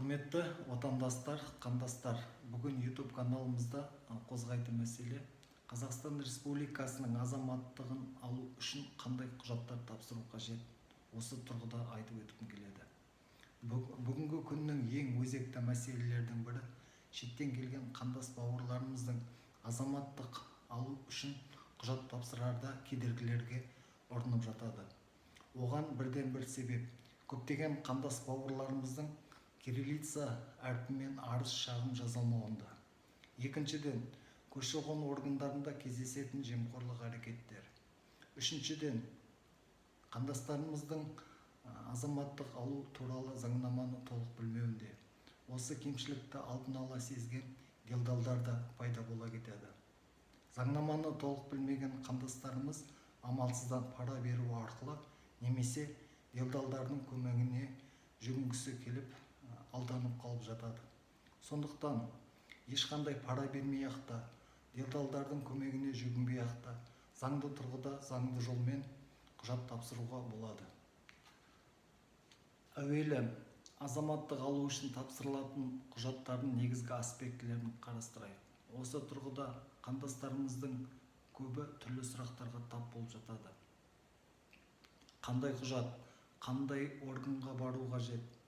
Құрметті отандастар, қандастар, бүгін YouTube каналымызда қозғайтын мәселе Қазақстан Республикасының азаматтығын алу үшін қандай құжаттар тапсыру қажет. Осы тұрғыда айтып өткім келеді. Бүгінгі күннің ең өзекті мәселелердің бірі шеттен келген қандас бауырларымыздың азаматтық алу үшін құжат тапсырарда кедергілерге ұрынып жатады. Оған бірден бір себеп көптеген қандас бауырларымыздың кириллица әрпімен арыз шағым жазалмауында. Екіншіден, көші-қон органдарында кездесетін жемқорлық әрекеттер. Үшіншіден, қандастарымыздың азаматтық алу туралы заңнаманы толық білмеуінде. Осы кемшілікті алдын ала сезген делдалдар да пайда бола кетеді. Заңнаманы толық білмеген қандастарымыз амалсыздан пара беру арқылы немесе делдалдардың көмегіне жүгінгісі келіп алданып қалып жатады. Сондықтан ешқандай пара бермей-ақ та, делдалдардың көмегіне жүгінбей-ақ та, заңды тұрғыда заңды жолмен құжат тапсыруға болады. Әуелі азаматтық алу үшін тапсырылатын құжаттардың негізгі аспектілерін қарастырайық. Осы тұрғыда қандастарымыздың көбі түрлі сұрақтарға тап болып жатады. Қандай құжат, қандай органға бару қажет?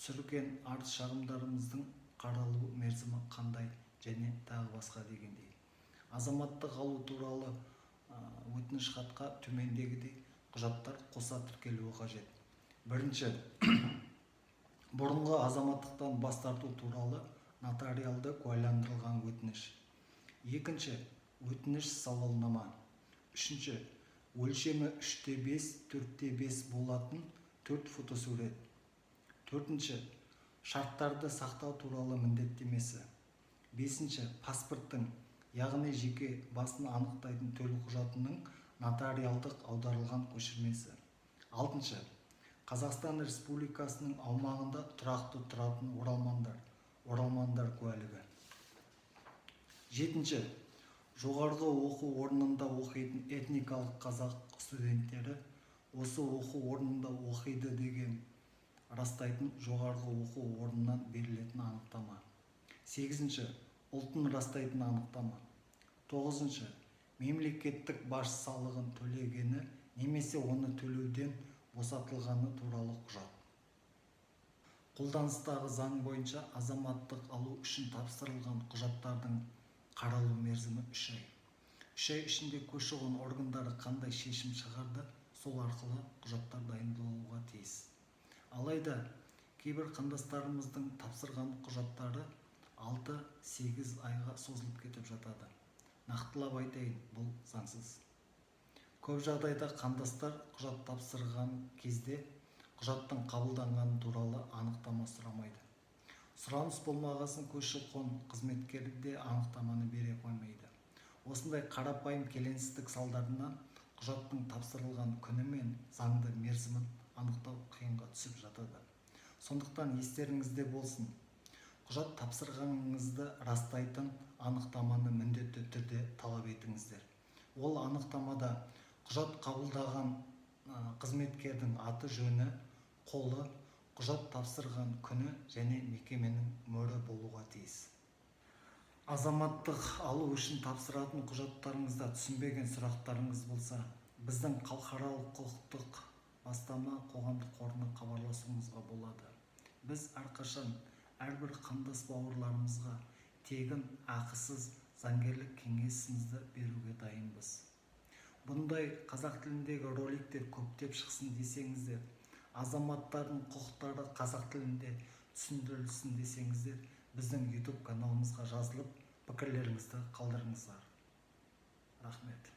Түсірген арыз шағымдарымыздың қаралу мерзімі қандай және тағы басқа дегендей. Азаматтық алу туралы өтініш хатқа төмендегідей құжаттар қоса тіркелуі қажет. Бірінші, бұрынғы азаматтықтан бас тарту туралы нотариалды куәландырылған өтініш. Екінші, өтініш сауалнама. Үшінші, өлшемі 3:5, 4:5 болатын 4 фотосурет. Төртінші, шарттарды сақтау туралы міндеттемесі. Бесінші, паспорттың, яғни жеке басын анықтайтын төлқұжатының құжатының нотариалдық аударылған көшірмесі. Алтыншы, Қазақстан Республикасының аумағында тұрақты тұратын оралмандар куәлігі. Жетінші, жоғарғы оқу орнында оқитын этникалық қазақ студенттері осы оқу орнында оқиды деген растайтын жоғарғы оқу орнынан берілетін анықтама. Сегізінші, ұлтын растайтын анықтама. Тоғызыншы, мемлекеттік баж салығын төлегені немесе оны төлеуден босатылғаны туралы құжат. Қолданыстағы заң бойынша азаматтық алу үшін тапсырылған құжаттардың қаралу мерзімі 3 ай. 3 ай ішінде көші-қон органдары қандай шешім шығарды, сол арқылы құжаттар дайындалуға тиіс. Алайда кейбір қандастарымыздың тапсырған құжаттары 6-8 айға созылып кетіп жатады. Нақтылап айтайын, бұл заңсыз. Көп жағдайда қандастар құжат тапсырған кезде құжаттың қабылданғаны туралы анықтама сұрамайды. Сұраныс болмағасын көші-қон қызметкері де анықтаманы бере қоймайды. Осындай қарапайым келеңсіздік салдарынан құжаттың тапсырылған күні мен заңды мерзімін анықтау қиынға түсіп жатады. Сондықтан естеріңізде болсын, құжат тапсырғаныңызды растайтын анықтаманы міндетті түрде талап етіңіздер. Ол анықтамада құжат қабылдаған қызметкердің аты жөні, қолы, құжат тапсырған күні және мекеменің мөрі болуға тиіс. Азаматтық алу үшін тапсыратын құжаттарыңызда түсінбеген сұрақтарыңыз болса, біздің халықаралық құқықтық бастама қоғамдық қорына хабарласуыңызға болады. Біз әрқашан әрбір қандас бауырларымызға тегін ақысыз заңгерлік кеңесімізді беруге дайынбыз. Бұндай қазақ тіліндегі роликтер көптеп шықсын десеңіздер, азаматтардың құқықтары қазақ тілінде түсіндірілсін десеңіздер, біздің YouTube каналымызға жазылып, пікірлеріңізді қалдырыңыздар. Рахмет.